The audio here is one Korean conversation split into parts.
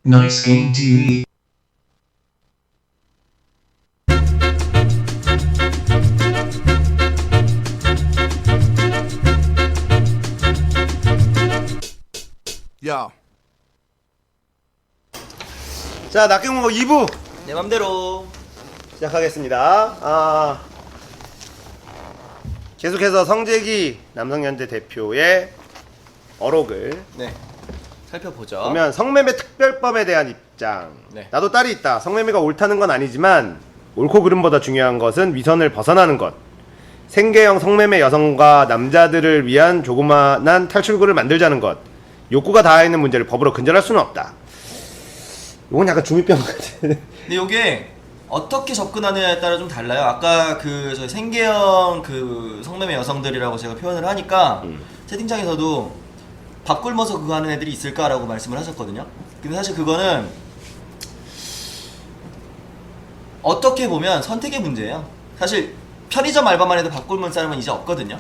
Nice Game TV. 야. 자, 낙경문고 2부 내 맘대로. 시작하겠습니다. 계속해서 성재기 남성연대 대표의 어록을 네. 살펴보죠. 보면 성매매 특별법에 대한 입장. 네. 나도 딸이 있다. 성매매가 옳다는 건 아니지만 옳고 그름보다 중요한 것은 위선을 벗어나는 것. 생계형 성매매 여성과 남자들을 위한 조그마한 탈출구를 만들자는 것. 욕구가 닿아 있는 문제를 법으로 근절할 수는 없다. 이건 약간 중이병 같아. 근데 이게 어떻게 접근하느냐에 따라 좀 달라요. 아까 그 저희 생계형 그 성매매 여성들이라고 제가 표현을 하니까 채팅창에서도 밥 굶어서 그거 하는 애들이 있을까라고 말씀을 하셨거든요. 근데 사실 그거는 어떻게 보면 선택의 문제예요. 사실 편의점 알바만 해도 밥 굶은 사람은 이제 없거든요.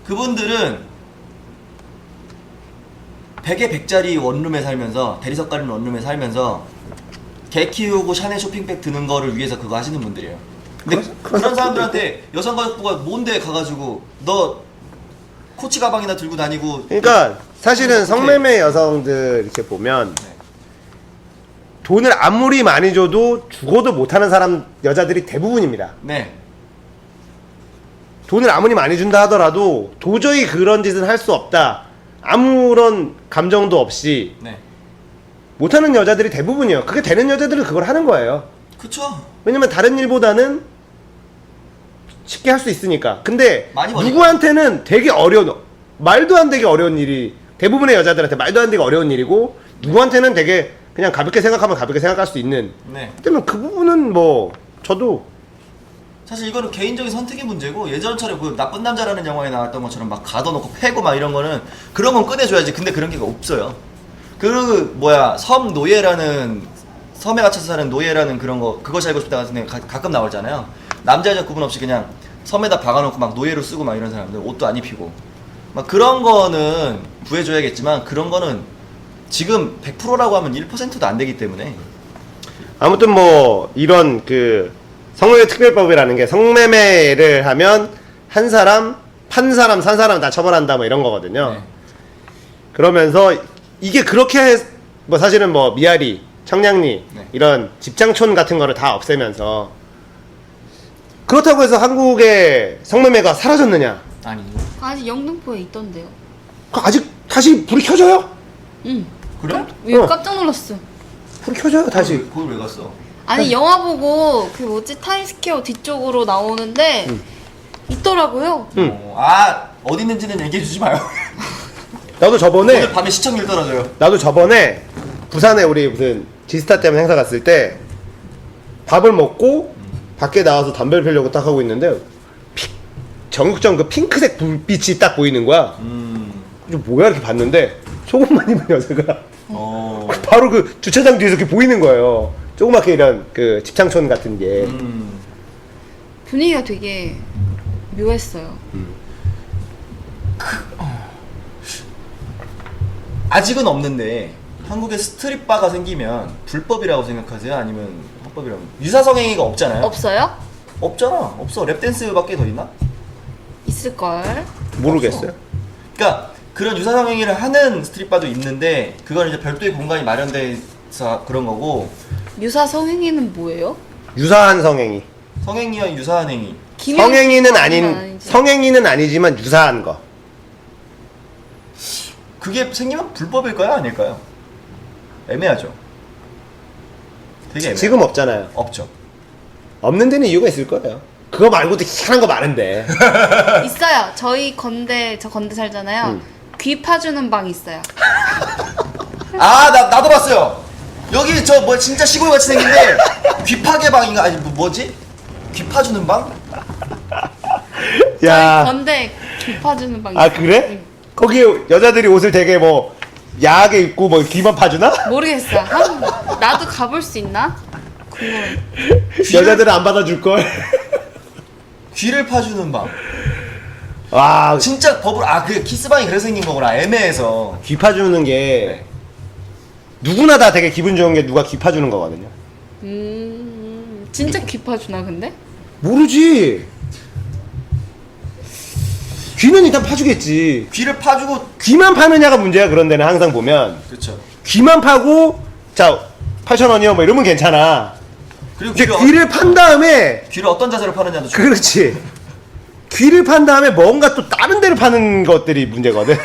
그분들은 100에 100짜리 원룸에 살면서 대리석 가린 원룸에 살면서 개 키우고 샤넬 쇼핑백 드는 거를 위해서 그거 하시는 분들이에요. 근데 그런 사람들한테 여성가족부가 뭔데 가가지고 너 코치 가방이나 들고 다니고. 그러니까 사실은 성매매 여성들 이렇게 보면 네. 돈을 아무리 많이 줘도 죽어도 못하는 사람 여자들이 대부분입니다. 네. 돈을 아무리 많이 준다 하더라도 도저히 그런 짓은 할 수 없다. 아무런 감정도 없이 네. 못하는 여자들이 대부분이에요. 그게 되는 여자들은 그걸 하는 거예요. 그쵸. 왜냐면 다른 일보다는 쉽게 할 수 있으니까. 근데 많이 버니까. 누구한테는 되게 어려운, 말도 안 되게 어려운 일이, 대부분의 여자들한테 말도 안 되게 어려운 일이고 누구한테는 되게 그냥 가볍게 생각하면 가볍게 생각할 수 있는. 네. 그러면 그 부분은 뭐 저도 사실 이거는 개인적인 선택의 문제고, 예전처럼 그 나쁜 남자라는 영화에 나왔던 것처럼 막 가둬놓고 패고 막 이런 거는 그런 건 꺼내줘야지. 근데 그런 게 없어요. 그 뭐야 섬 노예라는, 섬에 갇혀서 사는 노예라는 그런 거, 그것이 알고 싶다 같은 게 가끔 나오잖아요. 남자 여자 구분 없이 그냥 섬에다 박아놓고 막 노예로 쓰고 막 이런 사람들, 옷도 안 입히고 막 그런 거는 구해줘야겠지만, 그런 거는 지금 100%라고 하면 1%도 안 되기 때문에. 아무튼 뭐 이런 그 성매매 특별법이라는 게 성매매를 하면 한 사람, 판 사람, 산 사람 다 처벌한다 뭐 이런 거거든요. 네. 그러면서 이게 그렇게 뭐 사실은 뭐 미아리, 청량리 네. 이런 집장촌 같은 거를 다 없애면서, 그렇다고 해서 한국의 성매매가 사라졌느냐? 아니. 아직 영등포에 있던데요. 아직 다시 불이 켜져요? 응. 그래? 왜 어. 깜짝 놀랐어. 불이 켜져요 다시. 거기 왜 갔어? 아니 영화 보고 그 뭐지 타임스퀘어 뒤쪽으로 나오는데 있더라고요. 응. 어디 있는지는 얘기해주지 마요. 나도 저번에 오늘 밤에 시청률 떨어져요. 부산에 우리 무슨 지스타 때문에 행사 갔을 때 밥을 먹고 밖에 나와서 담배를 피려고 딱 하고 있는데 정육점 그 핑크색 불빛이 딱 보이는 거야. 이게 뭐야 이렇게 봤는데 속옷만 입은 여자가 바로 그 주차장 뒤에서 이렇게 보이는 거예요. 조그맣게 이런 그 집창촌 같은 게. 분위기가 되게 묘했어요. 아직은 없는데 한국에 스트릿바가 생기면 불법이라고 생각하세요? 아니면 합법이라고? 유사성행위가 없잖아요. 없어요? 없잖아. 없어. 랩댄스밖에 더 있나? 있을걸? 모르겠어요. 그러니까 그런 유사성행위를 하는 스트릿바도 있는데, 그건 이제 별도의 공간이 마련돼서 그런 거고, 유사 성행위는 뭐예요? 유사한 성행위. 성행위와 유사한 행위. 성행위는 아니지. 성행위는 아니지만 유사한 거. 그게 생기면 불법일까요? 아닐까요? 애매하죠. 되게 애매해요. 지금 없잖아요. 없죠. 없는 데는 이유가 있을 거예요. 그거 말고도 희한한 거 많은데. 있어요. 저 건대 살잖아요. 귀 파주는 방 있어요. 나도 봤어요. 여기 저 뭐 진짜 시골 같이 생긴데 귀파개 방인가? 아니 뭐지? 귀 파주는 방? 야. 건대 귀 파주는 방 있어요. 아 그래? 거기 여자들이 옷을 되게 뭐 야하게 입고 뭐 귀만 파주나? 모르겠어. 나도 가볼 수 있나? 궁금해. 여자들은 안 받아줄 걸. 귀를 파주는 방. 와, 진짜 법으로 그 키스방이 그래서 생긴 거구나. 애매해서. 귀 파주는 게 누구나 다 되게 기분 좋은 게 누가 귀 파주는 거거든요. 진짜 귀 파주나 근데? 모르지. 귀는 일단 파주겠지. 귀를 파주고 귀만 파느냐가 문제야. 그런 데는 항상 보면 그렇죠. 귀만 파고 자 8,000원이요 뭐 이러면 괜찮아. 그리고 이제 귀를, 귀를 판 다음에 귀를 어떤 자세로 파느냐도 중요해요. 그렇지. 귀를 판 다음에 뭔가 또 다른 데를 파는 것들이 문제거든.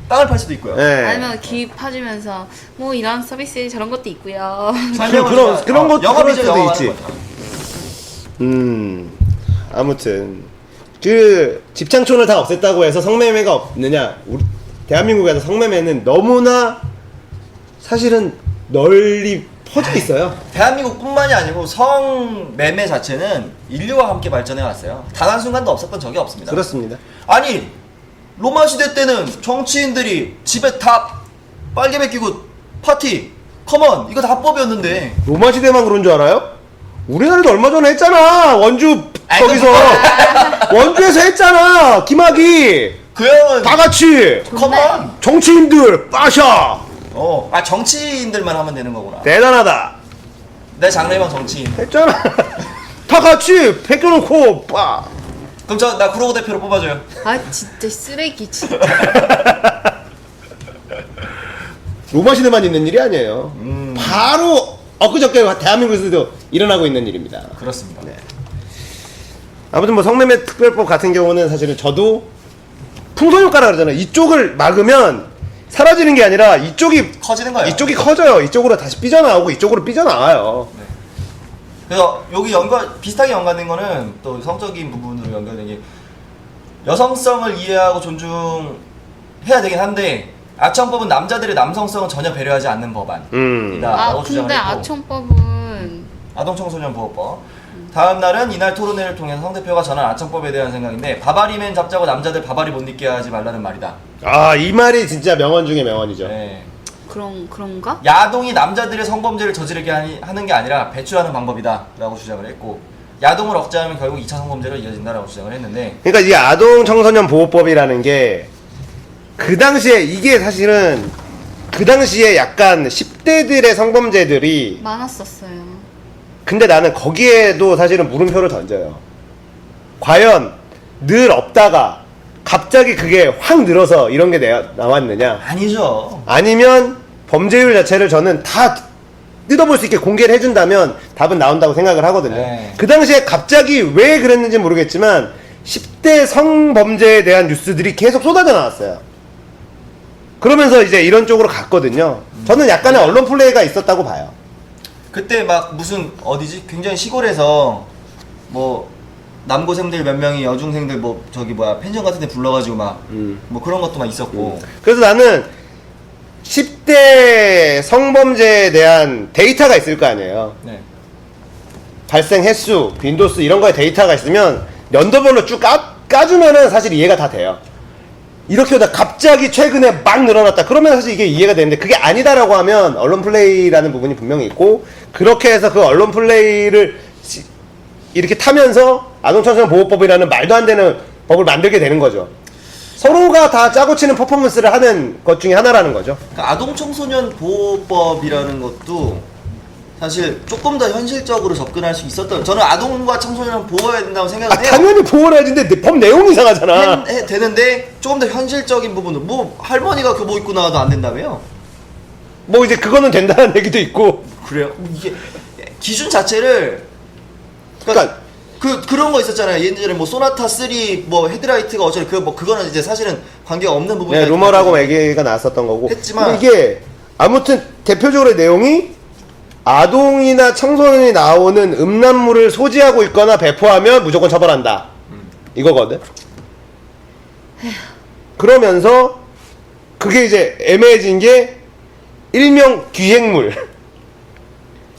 땅을 팔 수도 있고요. 네. 아니면 귀 파주면서 뭐 이런 서비스 저런 것도 있고요. 그런 것도 영업이죠, 그럴 수도 영업하는 있지. 거죠. 아무튼 그 집창촌을 다 없앴다고 해서 성매매가 없느냐? 우리 대한민국에서 성매매는 너무나 사실은 널리 퍼져 있어요. 대한민국뿐만이 아니고 성매매 자체는 인류와 함께 발전해 왔어요. 단 한순간도 없었던 적이 없습니다. 그렇습니다. 아니 로마 시대 때는 정치인들이 집에 다 빨개 벗기고 파티 컴온 이거 다 법이었는데 로마 시대만 그런 줄 알아요? 우리나라도 얼마 전에 했잖아. 원주 거기서 원주에서 했잖아. 김학이 그 형은 다 같이 컴온 정치인들 빠샤 아 정치인들만 하면 되는 거구나. 대단하다 내 장래희망 정치인. 했잖아. 다 같이 베껴놓고 빠. 그럼 나 구로구 대표로 뽑아줘요. 아 진짜 쓰레기 진짜. 로마 시대만 있는 일이 아니에요. 바로 엊그저께 대한민국에서도 일어나고 있는 일입니다. 그렇습니다. 네. 아무튼 뭐 성매매 특별법 같은 경우는 사실은 저도 풍선효과라 그러잖아요. 이쪽을 막으면 사라지는 게 아니라 이쪽이 커지는 거예요. 이쪽이 커져요. 이쪽으로 다시 삐져나오고 이쪽으로 삐져나와요. 그래서 여기 비슷하게 연관된 거는 또 성적인 부분으로 연결된 게 여성성을 이해하고 존중해야 되긴 한데 아청법은 남자들의 남성성은 전혀 배려하지 않는 법안이다 아 라고 주장을 근데 했고 아청법은 아동청소년 보호법 다음 날은 이날 토론회를 통해서 성 대표가 전한 아청법에 대한 생각인데 바바리맨 잡자고 남자들 바바리 못 입게 하지 말라는 말이다. 아, 이 말이 진짜 명언 중에 명언이죠. 네. 그런가? 야동이 남자들의 성범죄를 저지르게 하는 게 아니라 배출하는 방법이다 라고 주장을 했고 야동을 억제하면 결국 2차 성범죄로 이어진다라고 주장을 했는데 그러니까 이 아동 청소년 보호법이라는 게 그 당시에 이게 사실은 그 당시에 약간 10대들의 성범죄들이 많았었어요. 근데 나는 거기에도 사실은 물음표를 던져요. 과연 늘 없다가 갑자기 그게 확 늘어서 이런 게 나왔느냐? 아니죠. 아니면 범죄율 자체를 저는 다 뜯어볼 수 있게 공개를 해준다면 답은 나온다고 생각을 하거든요. 네. 그 당시에 갑자기 왜 그랬는지 모르겠지만 10대 성범죄에 대한 뉴스들이 계속 쏟아져 나왔어요. 그러면서 이제 이런 쪽으로 갔거든요. 저는 약간의 언론 플레이가 있었다고 봐요. 그때 막 무슨 어디지? 굉장히 시골에서 뭐 남고생들 몇 명이 여중생들 뭐 저기 뭐야 펜션 같은 데 불러가지고 막 뭐 그런 것도 막 있었고 그래서 나는 10대 성범죄에 대한 데이터가 있을 거 아니에요. 네. 발생 횟수, 빈도수 이런 거에 데이터가 있으면 연도별로 쭉 까주면은 사실 이해가 다 돼요. 이렇게 하다 갑자기 최근에 막 늘어났다. 그러면 사실 이게 이해가 되는데 그게 아니다라고 하면 언론 플레이라는 부분이 분명히 있고 그렇게 해서 그 언론 플레이를 이렇게 타면서 아동청소년 보호법이라는 말도 안 되는 법을 만들게 되는 거죠. 서로가 다 짜고 치는 퍼포먼스를 하는 것 중에 하나라는 거죠. 그러니까 아동청소년 보호법이라는 것도 사실 조금 더 현실적으로 접근할 수 있었던 저는 아동과 청소년을 보호해야 된다고 생각을 해요. 당연히 보호를 해야 되는데 법 내용이 이상하잖아. 되는데 조금 더 현실적인 부분은 뭐 할머니가 교복 입고 나와도 안 된다며요? 뭐 이제 그거는 된다는 얘기도 있고. 그래요? 이게 기준 자체를 그러니까 그런 거 있었잖아요. 예전에 뭐 소나타 3 뭐 헤드라이트가 어쩌고 그거는 이제 사실은 관계가 없는 부분이 네, 루머라고 얘기가 나왔었던 거고. 했지만 근데 이게 아무튼 대표적으로 내용이 아동이나 청소년이 나오는 음란물을 소지하고 있거나 배포하면 무조건 처벌한다. 이거거든. 그러면서 그게 이제 애매해진 게 일명 기획물.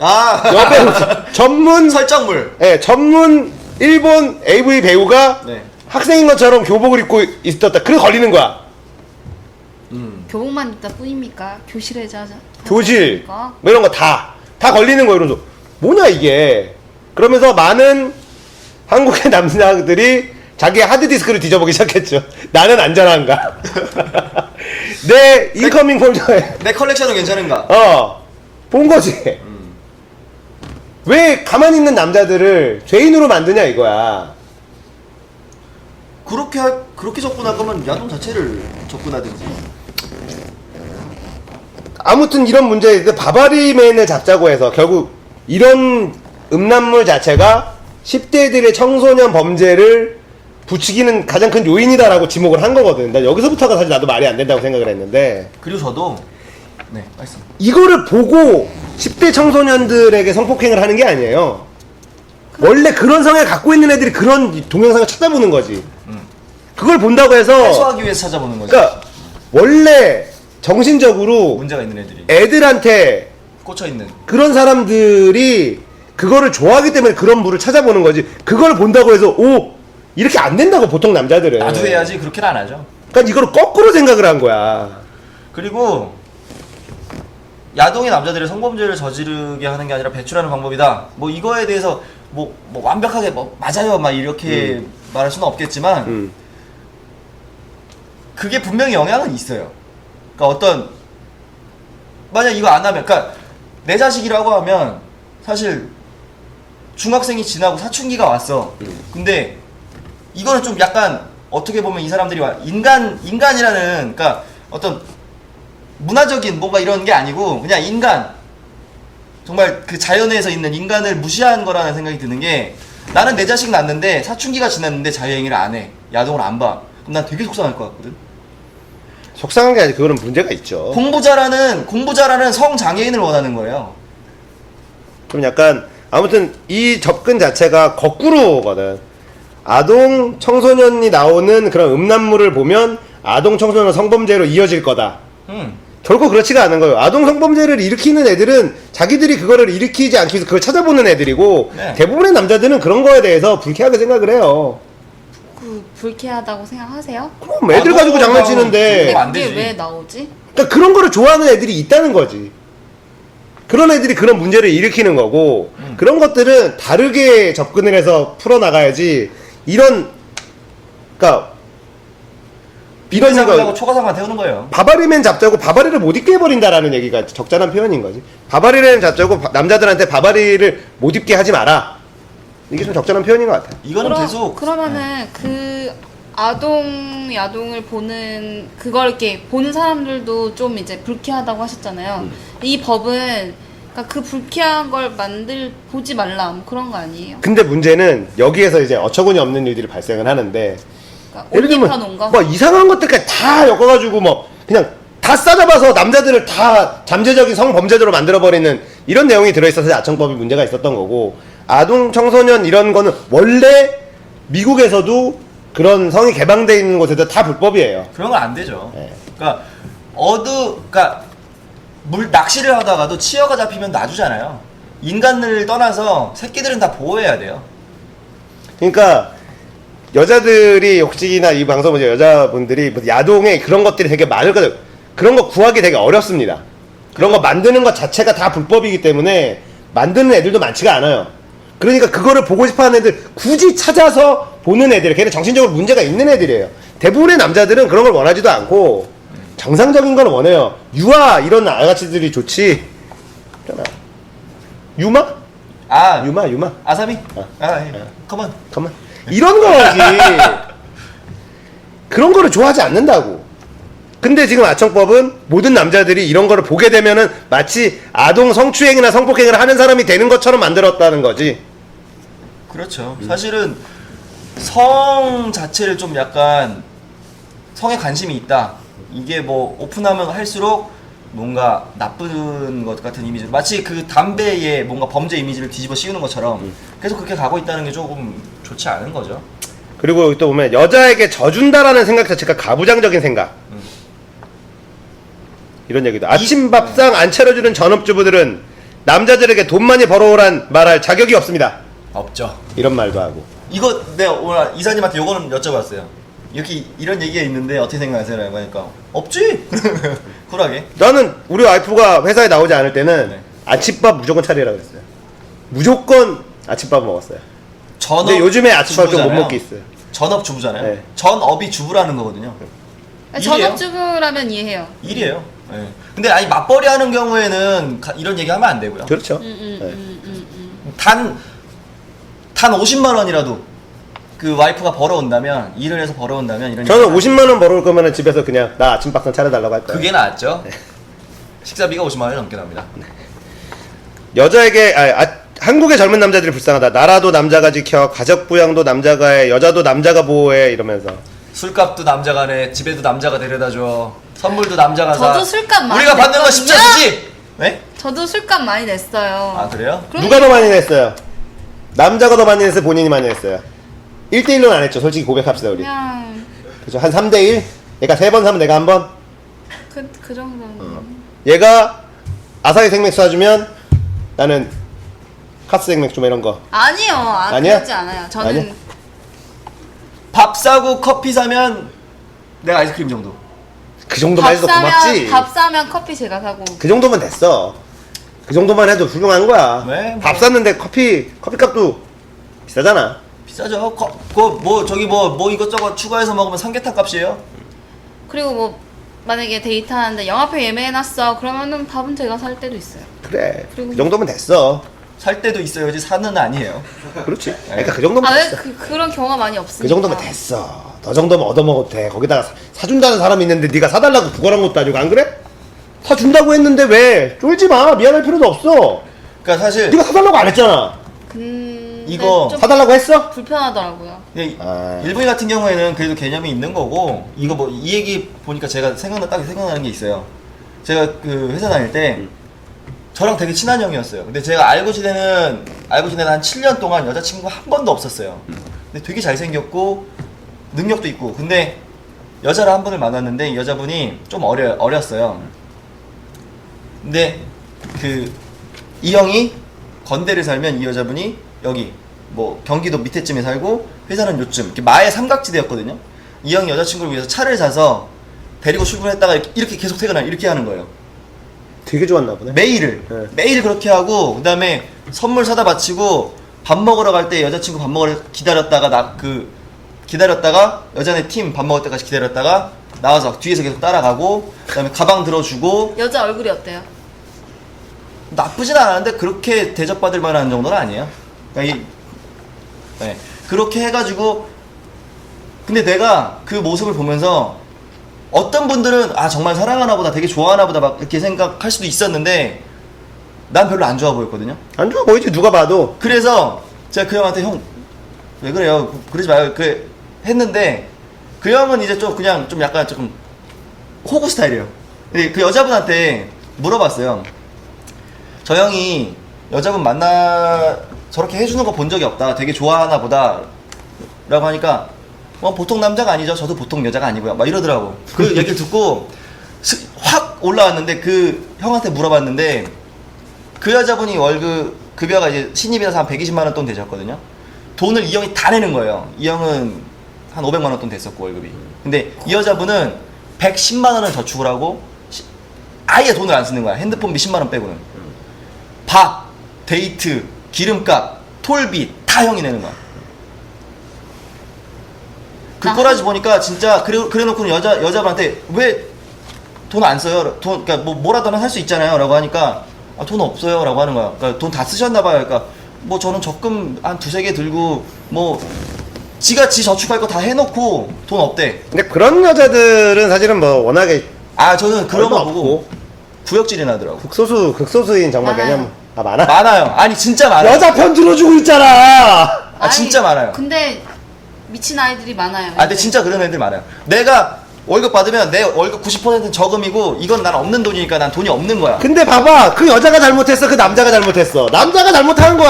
여배우 전문 설정물. 예, 전문 일본 AV 배우가 네. 학생인 것처럼 교복을 입고 있었다. 그래 걸리는 거야. 교복만 입다 뿐입니까? 교실에 자자. 교실 뭐 이런 거 다 걸리는 거예요. 이러면서 뭐냐 이게. 그러면서 많은 한국의 남자들이 자기 하드디스크를 뒤져보기 시작했죠. 나는 안전한가. 내 인커밍 폴더에 내 컬렉션은 괜찮은가? 본 거지. 왜 가만히 있는 남자들을 죄인으로 만드냐 이거야. 그렇게 접근할 거면 야동 자체를 접근하든지. 아무튼 이런 문제, 바바리맨을 잡자고 해서 결국 이런 음란물 자체가 10대들의 청소년 범죄를 부추기는 가장 큰 요인이다라고 지목을 한 거거든. 나 여기서부터가 사실 나도 말이 안 된다고 생각을 했는데, 그리고 저도 네 말씀. 이거를 보고 10대 청소년들에게 성폭행을 하는 게 아니에요. 원래 그런 성향을 갖고 있는 애들이 그런 동영상을 찾아보는 거지. 그걸 본다고 해서 해소하기 위해서 찾아보는 거죠. 그러니까 원래 정신적으로 문제가 있는 애들이 애들한테 꽂혀 있는. 그런 사람들이 그거를 좋아하기 때문에 그런 물을 찾아보는 거지. 그걸 본다고 해서 오 이렇게 안 된다고 보통 남자들은. 나도 해야지 그렇게는 안 하죠. 그러니까 이걸 거꾸로 생각을 한 거야. 그리고 야동의 남자들이 성범죄를 저지르게 하는 게 아니라 배출하는 방법이다. 뭐 이거에 대해서 뭐 완벽하게 뭐 맞아요 막 이렇게 말할 수는 없겠지만 그게 분명히 영향은 있어요. 그러니까 어떤 만약 이거 안 하면, 그러니까 내 자식이라고 하면 사실 중학생이 지나고 사춘기가 왔어. 근데 이거는 좀 약간 어떻게 보면 이 사람들이 인간이라는, 그러니까 어떤 문화적인 뭔가 이런 게 아니고 그냥 인간, 정말 그 자연에서 있는 인간을 무시한 거라는 생각이 드는 게, 나는 내 자식 낳는데 사춘기가 지났는데 자유행위를 안 해, 야동을 안 봐. 그럼 난 되게 속상할 것 같거든. 속상한 게 아니라 그거는 문제가 있죠. 공부 잘하는 성장애인을 원하는 거예요. 그럼 약간 아무튼 이 접근 자체가 거꾸로거든. 아동 청소년이 나오는 그런 음란물을 보면 아동 청소년 성범죄로 이어질 거다. 결코 그렇지가 않은 거예요. 아동 성범죄를 일으키는 애들은 자기들이 그거를 일으키지 않기 위해서 그걸 찾아보는 애들이고, 네. 대부분의 남자들은 그런 거에 대해서 불쾌하게 생각을 해요. 불쾌하다고 생각하세요? 그럼 애들 가지고 그럼 장난치는데 안 그게 되지. 왜 나오지? 그러니까 그런 거를 좋아하는 애들이 있다는 거지. 그런 애들이 그런 문제를 일으키는 거고, 그런 것들은 다르게 접근을 해서 풀어나가야지. 이런, 그러니까 이런 비상하려고 거 초가상만 태우는 거예요. 바바리맨 잡자고 바바리를 못 입게 해버린다라는 얘기가 적절한 표현인 거지. 바바리맨 잡자고 남자들한테 바바리를 못 입게 하지 마라. 이게 좀 적절한 표현인 것 같아요. 이거는 계속 그러면은 그 야동을 보는 그걸 이렇게 보는 사람들도 좀 이제 불쾌하다고 하셨잖아요. 이 법은 그러니까 그 불쾌한 걸 보지 말라 뭐 그런 거 아니에요? 근데 문제는 여기에서 이제 어처구니 없는 일들이 발생을 하는데, 그러니까 예를 들면 올림판 온가? 뭐 이상한 것들까지 다 엮어가지고 뭐 그냥 다 싸잡아서 남자들을 다 잠재적인 성범죄자로 만들어버리는 이런 내용이 들어있어서 아청법이 문제가 있었던 거고, 아동 청소년 이런 거는 원래 미국에서도 그런 성이 개방되어 있는 곳에서 다 불법이에요. 그런 건 안 되죠. 네. 그러니까 그러니까 낚시를 하다가도 치어가 잡히면 놔주잖아요. 인간을 떠나서 새끼들은 다 보호해야 돼요. 그러니까 여자들이 혹시나 이 방송 보죠, 여자분들이 야동에 그런 것들이 되게 많을 거예요. 그런 거 구하기 되게 어렵습니다. 그런 거 만드는 것 자체가 다 불법이기 때문에 만드는 애들도 많지가 않아요. 그러니까 그거를 보고 싶어하는 애들, 굳이 찾아서 보는 애들, 걔는 정신적으로 문제가 있는 애들이에요. 대부분의 남자들은 그런 걸 원하지도 않고 정상적인 걸 원해요. 유아 이런 아가씨들이 좋지. 유마? 유마. 아사미? 어. 예. 컴온. 잠깐만. 이런 거지. 그런 거를 좋아하지 않는다고. 근데 지금 아청법은 모든 남자들이 이런 거를 보게 되면은 마치 아동 성추행이나 성폭행을 하는 사람이 되는 것처럼 만들었다는 거지. 그렇죠. 사실은 성 자체를 좀 약간 성에 관심이 있다. 이게 뭐 오픈하면 할수록 뭔가 나쁜 것 같은 이미지로, 마치 그 담배에 뭔가 범죄 이미지를 뒤집어 씌우는 것처럼 계속 그렇게 가고 있다는 게 조금 좋지 않은 거죠. 그리고 여기 또 보면 여자에게 져준다라는 생각 자체가 가부장적인 생각. 이런 얘기도. 아침 밥상 안 차려주는 전업주부들은 남자들에게 돈 많이 벌어오란 말할 자격이 없습니다. 없죠. 이런 말도 하고. 이거 내가 오늘 이사님한테 요거는 여쭤봤어요. 이렇게 이런 얘기가 있는데 어떻게 생각하세요? 라고 하니까 없지. 쿨하게. 나는 우리 와이프가 회사에 나오지 않을 때는 네. 아침밥 무조건 차리라고 했어요. 무조건 아침밥 먹었어요. 전업 근데 요즘에 아침밥 좀 못 주부잖아요. 먹게 있어요. 전업 주부잖아요. 네. 전업이 주부라는 거거든요. 일이에요. 전업주부라면 이해해요. 일이에요. 예. 근데 아니 맞벌이 하는 경우에는 이런 얘기 하면 안 되고요. 그렇죠. 단 50만 원이라도 그 와이프가 벌어온다면, 일을 해서 벌어온다면 이런 저는 얘기는 50만 원 벌어올 거면 집에서 그냥 나 아침밥상 차려달라고 할 거예요. 그게 낫죠. 식사비가 50만 원이 넘게 납니다. 여자에게 한국의 젊은 남자들이 불쌍하다. 나라도 남자가 지켜, 가족 부양도 남자가 해, 여자도 남자가 보호해 이러면서. 술값도 남자가 내, 집에도 남자가 데려다줘, 선물도 남자가 사. 저도 술값 많이 우리가 받는 거 냈거든요? 십자수지. 네? 저도 술값 많이 냈어요. 아 그래요? 그럼- 누가 더 많이 냈어요? 남자가 더 많이 냈어요? 본인이 많이 냈어요? 1대1로는 안 했죠. 솔직히 고백합시다 우리. 그냥 그죠? 한 3대1? 얘가 3번 사면 내가 한 번? 그 정도는. 얘가 아사히 생맥주 사주면 나는 카스 생맥주 뭐 이런 거. 아니요, 아니야? 그러지 않아요. 저는 아니야? 밥 사고 커피 사면 내가 아이스크림 정도. 그 정도만 해도 고맙지. 밥 사면 커피 제가 사고. 그 정도면 됐어. 그 정도만 해도 훌륭한 거야. 네, 뭐. 밥 샀는데 커피값도 비싸잖아. 비싸죠. 뭐 이것저것 추가해서 먹으면 삼계탕 값이에요. 그리고 뭐 만약에 데이트하는데 영화표 예매해놨어 그러면은 밥은 제가 살 때도 있어요. 그래. 그리고- 그 정도면 됐어. 살 때도 있어야지 사는 아니에요. 그렇지. 그러니까 그 정도면 아 왜 됐어. 그런 경우가 많이 없으니까. 그 정도면 됐어. 더 정도면 얻어먹어도 돼. 거기다가 사준다는 사람이 있는데 네가 사달라고 구걸한 것도 아니고 안 그래? 사준다고 했는데 왜? 쫄지 마. 미안할 필요도 없어. 그러니까 사실 네가 사달라고 안 했잖아. 근데 이거 좀 사달라고 했어? 불편하더라고요. 예, 일본인 같은 경우에는 그래도 개념이 있는 거고, 이거 뭐 이 얘기 보니까 제가 생각나는 게 있어요. 제가 그 회사 다닐 때 저랑 되게 친한 형이었어요. 근데 제가 알고 지내는 한 7년 동안 여자친구가 한 번도 없었어요. 근데 되게 잘생겼고 능력도 있고. 근데 여자를 한 분을 만났는데 이 여자분이 좀 어렸어요. 근데 이 형이 건대를 살면 이 여자분이 여기 뭐 경기도 밑에쯤에 살고 회사는 요쯤 이렇게 마의 삼각지대였거든요. 이 형이 여자친구를 위해서 차를 사서 데리고 출근했다가 이렇게 계속 이렇게 하는 거예요. 되게 좋았나 보네. 매일을 네. 매일 그렇게 하고, 그다음에 선물 사다 바치고 밥 먹으러 갈 때 여자친구 밥 먹으러 기다렸다가 기다렸다가 여자네 팀 밥 먹을 때까지 기다렸다가 나와서 뒤에서 계속 따라가고, 그다음에 가방 들어주고. 여자 얼굴이 어때요? 나쁘진 않았는데 그렇게 대접받을 만한 정도는 아니에요. 그러니까 네, 그렇게 해가지고. 근데 내가 그 모습을 보면서 어떤 분들은 정말 사랑하나 보다, 되게 좋아하나 보다 막 이렇게 생각할 수도 있었는데 난 별로 안 좋아 보였거든요. 안 좋아 보이지 누가 봐도. 그래서 제가 그 형한테 형 왜 그래요? 그러지 마요. 했는데 그 형은 이제 좀 그냥 좀 약간 조금 호구 스타일이에요. 근데 그 여자분한테 물어봤어요. 저 형이 여자분 저렇게 해주는 거 본 적이 없다. 되게 좋아하나 보다. 라고 하니까 보통 남자가 아니죠. 저도 보통 여자가 아니고요. 막 이러더라고. 그 얘기를 듣고 확 올라왔는데, 그 형한테 물어봤는데 그 여자분이 급여가 이제 신입이라서 한 120만 원 돈 되셨거든요. 돈을 이 형이 다 내는 거예요. 이 형은 한 500만 원 돈 됐었고 월급이. 근데 이 여자분은 110만 원을 저축을 하고 아예 돈을 안 쓰는 거야. 핸드폰비 10만 원 빼고는. 밥, 데이트, 기름값, 톨비 다 형이 내는 거야. 그 꼬라지 보니까 진짜 그래놓고는 여자분한테 왜 돈 안 써요? 그러니까 뭐라도 할 수 있잖아요. 라고 하니까 돈 없어요. 라고 하는 거야. 그러니까 돈 다 쓰셨나 봐요. 그러니까 뭐 저는 적금 한 2-3개 들고 지가 저축할 거 다 해놓고 돈 없대. 근데 그런 여자들은 사실은 뭐 워낙에 저는 그런 거 얼마 보고 없고. 구역질이 나더라고. 극소수인 정말 많아요. 개념 많아? 많아요. 아니 진짜 많아요. 여자 편 들어주고 있잖아. 진짜 많아요. 근데 미친 아이들이 많아요. 근데 진짜 그런 애들 많아요. 내가 월급 받으면 내 월급 90%는 저금이고 이건 난 없는 돈이니까 난 돈이 없는 거야. 근데 봐봐, 그 여자가 잘못했어, 그 남자가 잘못했어. 남자가 잘못한 거야.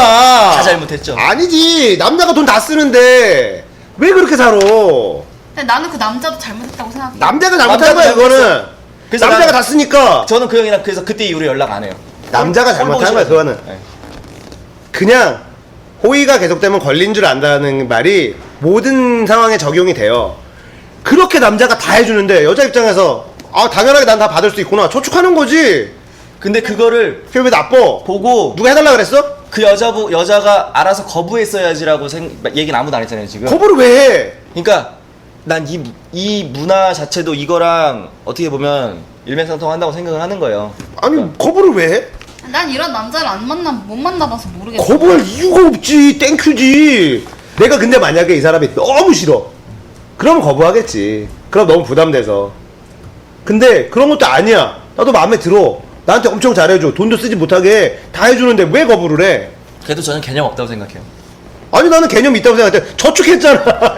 다 잘못했죠. 아니지, 남자가 돈 다 쓰는데 왜 그렇게 살아? 근데 나는 그 남자도 잘못했다고 생각해. 남자가 잘못한 남자도 거야, 그거는. 잘못했어. 그래서 남자가 나는- 다 쓰니까. 저는 그 형이랑 그래서 그때 이후로 연락 안 해요. 남자가 잘못한 거야, 그거는. 네. 그냥 호의가 계속되면 걸린 줄 안다는 말이 모든 상황에 적용이 돼요. 그렇게 남자가 다 해주는데 여자 입장에서 당연하게 난 다 받을 수 있구나 초축하는 거지. 근데 그거를 그게 왜 나빠? 보고 누가 해달라 그랬어? 그 여자가 알아서 거부했어야지라고 얘기는 아무도 안 했잖아요 지금. 거부를 왜 해? 그러니까 난 이 문화 자체도 이거랑 어떻게 보면 일맥상통한다고 생각을 하는 거예요. 아니 거부를 왜 해? 난 이런 남자를 못 만나봐서 모르겠어. 거부할 이유가 없지. 땡큐지. 내가 근데 만약에 이 사람이 너무 싫어, 그럼 거부하겠지. 그럼 너무 부담돼서. 근데 그런 것도 아니야. 나도 마음에 들어. 나한테 엄청 잘해줘. 돈도 쓰지 못하게 다 해주는데 왜 거부를 해? 그래도 저는 개념 없다고 생각해요. 아니 나는 개념이 있다고 생각해. 저축했잖아.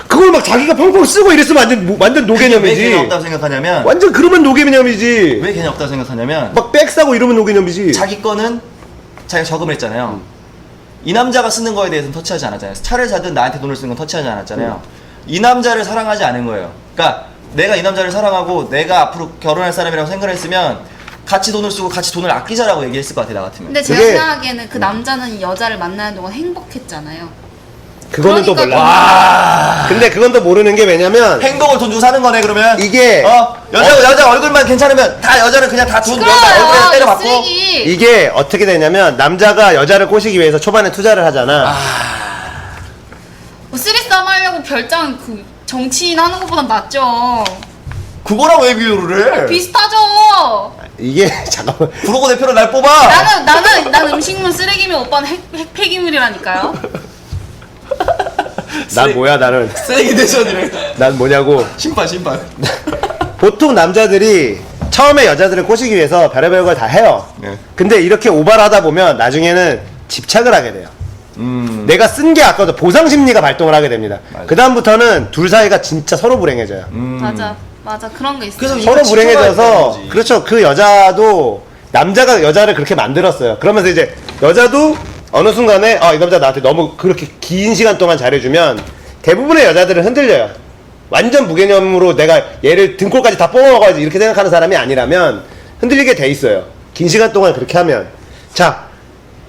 그걸 막 자기가 펑펑 쓰고 이랬으면 완전 왜 노개념이지. 개념 없다고 생각하냐면 완전 그러면 노개념이지. 왜 개념 없다고 생각하냐면 막 백 사고 이러면 노개념이지. 자기 거는 자기가 저금을 했잖아요. 이 남자가 쓰는 거에 대해서는 터치하지 않았잖아요. 차를 사든 나한테 돈을 쓰는 건 터치하지 않았잖아요. 이 남자를 사랑하지 않은 거예요. 그러니까 내가 이 남자를 사랑하고 내가 앞으로 결혼할 사람이라고 생각을 했으면 같이 돈을 쓰고 같이 돈을 아끼자라고 얘기했을 것 같아, 나 같으면. 근데 제가 그게- 생각하기에는 그 남자는 여자를 만나는 동안 행복했잖아요. 그거는 또 그러니까 몰라. 와. 근데 그건 또 모르는 게 왜냐면 행복을 돈 주고 사는 거네, 그러면. 이게 여자 얼굴만 괜찮으면 다 여자는 그냥 다 돈 얼굴에 시끄러워요. 때려받고. 쓰레기. 이게 어떻게 되냐면 남자가 여자를 꼬시기 위해서 초반에 투자를 하잖아. 뭐 쓰리썸 하려고 별장 그 정치인 하는 것보단 낫죠. 그거랑 왜 비교를 해? 비슷하죠. 이게 잠깐만. 구로구 대표로 날 뽑아. 난 음식물 쓰레기면 오빠는 핵폐기물이라니까요. 난 뭐야 나는. 쓰레기 대전이래. 난 뭐냐고. 심판. 보통 남자들이 처음에 여자들을 꼬시기 위해서 별의별 걸 다 해요. 네. 근데 이렇게 오바를 하다 보면 나중에는 집착을 하게 돼요. 내가 쓴 게 아까워서 보상 심리가 발동을 하게 됩니다. 맞아. 그 다음부터는 둘 사이가 진짜 서로 불행해져요. 맞아 그런 게 있어요. 그래서 이- 서로 이거 지켜봐야 불행해져서 되는 거지. 그렇죠. 그 여자도 남자가 여자를 그렇게 만들었어요. 그러면서 이제 여자도 어느 순간에 이 남자 나한테 너무 그렇게 긴 시간 동안 잘해주면 대부분의 여자들은 흔들려요. 완전 무개념으로 내가 얘를 등골까지 다 뽑아먹어야지 이렇게 생각하는 사람이 아니라면 흔들리게 돼 있어요. 긴 시간 동안 그렇게 하면. 자,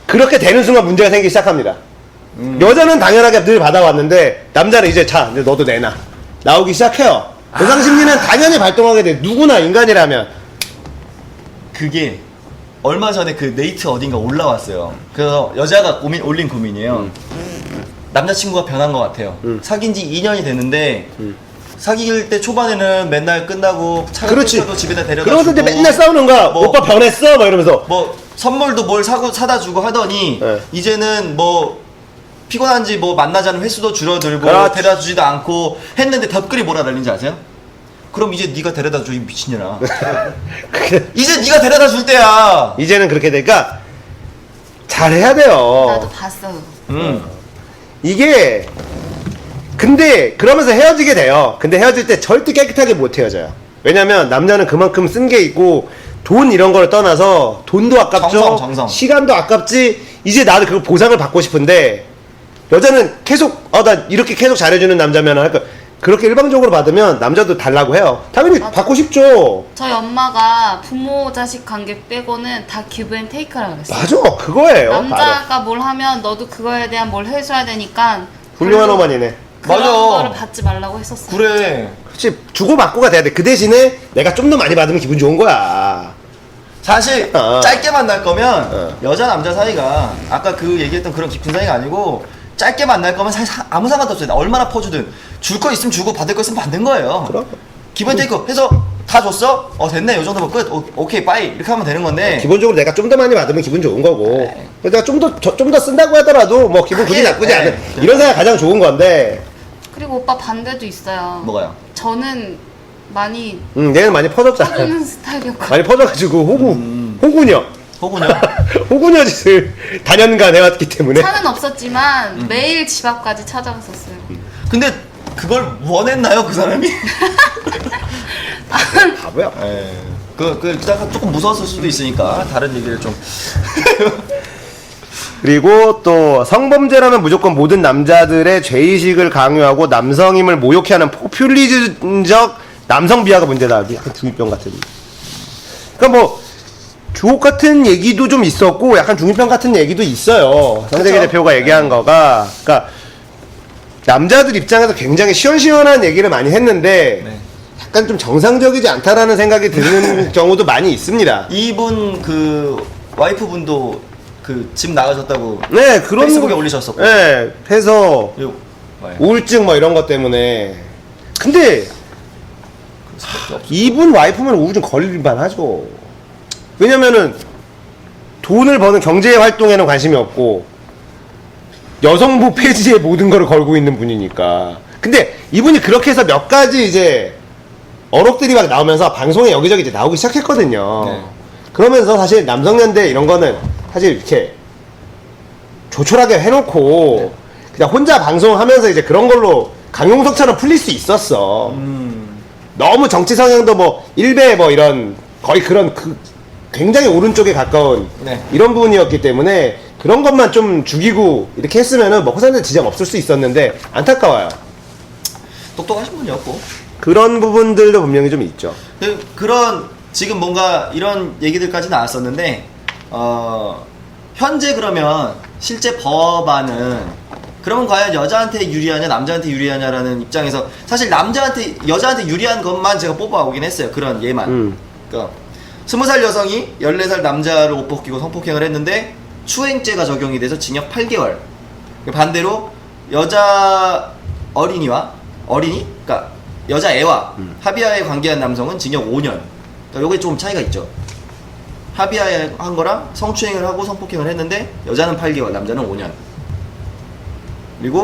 그렇게 되는 순간 문제가 생기기 시작합니다. 여자는 당연하게 늘 받아왔는데 남자는 이제 이제 너도 내놔 나오기 시작해요. 보상 심리는 당연히 발동하게 돼. 누구나 인간이라면. 그게 얼마 전에 그 네이트 어딘가 올라왔어요. 그래서 여자가 올린 고민이에요. 남자친구가 변한 것 같아요. 사귄 지 2년이 됐는데 사귈 때 초반에는 맨날 끝나고 차가 그렇지. 끊겨도 집에다 데려다 그러면서 주고 이제 맨날 싸우는 거야. 뭐- 오빠 변했어? 막 이러면서. 뭐 선물도 뭘 사다 주고 하더니 네. 이제는 뭐 피곤한지 뭐 만나자는 횟수도 줄어들고 그렇지. 데려다 주지도 않고 했는데 댓글이 뭐라 달린지 아세요? 그럼 이제 네가 데려다 줘, 이 미친년아. 이제 네가 데려다 줄 때야. 이제는 그렇게 되니까 잘해야 돼요. 나도 봤어요. 이게 근데 그러면서 헤어지게 돼요. 근데 헤어질 때 절대 깨끗하게 못 헤어져요. 왜냐면 남자는 그만큼 쓴 게 있고 돈 이런 걸 떠나서 돈도 아깝죠. 정성. 시간도 아깝지. 이제 나도 그거 보상을 받고 싶은데 여자는 계속 나 이렇게 계속 잘해주는 남자면 할까. 그렇게 일방적으로 받으면 남자도 달라고 해요. 당연히 맞아. 받고 싶죠. 저희 엄마가 부모 자식 관계 빼고는 다 기브 앤 테이크라고 그랬어요. 맞아, 그거예요. 바로. 남자가 뭘 하면 너도 그거에 대한 뭘 해줘야 되니까 훌륭한 별로 어머니네. 그런 맞아. 거를 받지 말라고 했었어요. 그래. 그렇지, 주고받고가 돼야 돼. 그 대신에 내가 좀 더 많이 받으면 기분 좋은 거야. 사실 짧게 만날 거면 여자 남자 사이가 아까 그 얘기했던 그런 깊은 사이가 아니고 짧게 만날 거면 사실 아무 상관도 없어요. 얼마나 퍼주든 줄 거 있으면 주고 받을 거 있으면 받는 거예요. 그럼. 기본 테이크 해서 다 줬어? 됐네. 요 정도면 끝. 오케이 빠이 이렇게 하면 되는 건데. 기본적으로 내가 좀 더 많이 받으면 기분 좋은 거고. 네. 내가 좀 더 쓴다고 하더라도 뭐 기분 굳이 그게, 나쁘지 네. 않은 이런 생각 가장 좋은 건데. 그리고 오빠 반대도 있어요. 뭐가요? 저는 많이 얘는 많이 퍼졌잖아. 퍼주는 스타일이었고 많이 퍼져가지고 호구녀. 호구냐? 호구녀 짓을 단연간 해왔기 때문에. 차는 없었지만 매일 집 앞까지 찾아갔었어요. 근데 그걸 원했나요 그 사람이? 바보야. 그 약간 조금 무서웠을 수도 있으니까 다른 얘기를 좀. 그리고 또 성범죄라면 무조건 모든 남자들의 죄의식을 강요하고 남성임을 모욕해 하는 포퓰리즘적 남성 비하가 문제다. 약간 중이병 같은. 그러니까 뭐 주옥 같은 얘기도 좀 있었고 약간 중이병 같은 얘기도 있어요. 성대기 그쵸? 대표가 얘기한 거가 그러니까 남자들 입장에서 굉장히 시원시원한 얘기를 많이 했는데 네. 약간 좀 정상적이지 않다라는 생각이 드는 경우도 많이 있습니다. 이분 그 와이프분도 그 집 나가셨다고. 네, 그런 페이스북에 거- 올리셨었고. 네, 해서 그리고 뭐예요? 우울증 뭐 이런 것 때문에 근데 이분 와이프면 우울증 걸릴만 하죠. 왜냐면은 돈을 버는 경제 활동에는 관심이 없고 여성부 폐지에 모든 거를 걸고 있는 분이니까. 근데 이분이 그렇게 해서 몇 가지 이제 어록들이 막 나오면서 방송에 여기저기 이제 나오기 시작했거든요. 네. 그러면서 사실 남성연대 이런 거는 사실 이렇게 조촐하게 해놓고 네. 그냥 혼자 방송하면서 이제 그런 걸로 강용석처럼 풀릴 수 있었어. 너무 정치 성향도 뭐 일베 뭐 이런 거의 그런 그 굉장히 오른쪽에 가까운 네. 이런 부분이었기 때문에 그런 것만 좀 죽이고 이렇게 했으면은 먹고 사는 데 지장 없을 수 있었는데 안타까워요. 똑똑하신 분이었고 그런 부분들도 분명히 좀 있죠. 그런 지금 뭔가 이런 얘기들까지 나왔었는데 현재 그러면 실제 법안은 그러면 과연 여자한테 유리하냐 남자한테 유리하냐라는 입장에서 사실 여자한테 유리한 것만 제가 뽑아오긴 했어요. 그런 예만. 그러니까 20살 여성이 14살 남자를 옷 벗기고 성폭행을 했는데 추행죄가 적용이 돼서 징역 8개월. 반대로 여자 어린이? 그러니까 여자애와 합의하에 관계한 남성은 징역 5년. 그러니까 요게 좀 차이가 있죠. 합의하에 한 거랑 성추행을 하고 성폭행을 했는데 여자는 8개월, 남자는 5년. 그리고